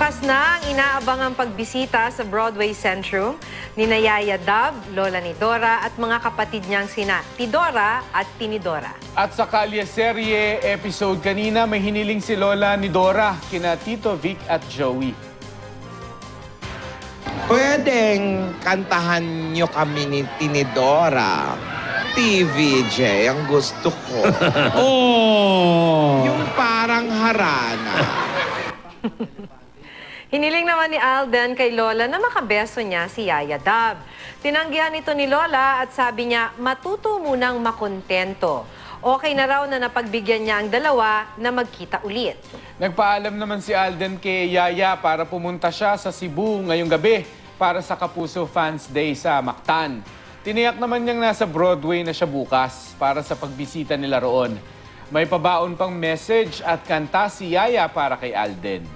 Bukas na ang inaabangang pagbisita sa Broadway Centrum ni Yaya Dab, lola ni Dora at mga kapatid niyang sina Tidora at Tinidora. At sa Kalye-serye episode kanina, may hiniling si lola ni Dora kina Tito Vic at Joey. Pwedeng kantahan nyo kami ni Tinidora. TVJ ang gusto ko. Oh! Yung parang harana. Hiniling naman ni Alden kay Lola na makabeso niya si Yaya Dab. Tinanggihan ito ni Lola at sabi niya matuto munang makontento. Okay na raw na napagbigyan niya ang dalawa na magkita ulit. Nagpaalam naman si Alden kay Yaya para pumunta siya sa Cebu ngayong gabi para sa Kapuso Fans Day sa Mactan. Tiniyak naman niyang nasa Broadway na siya bukas para sa pagbisita nila roon. May pabaon pang message at kanta si Yaya para kay Alden.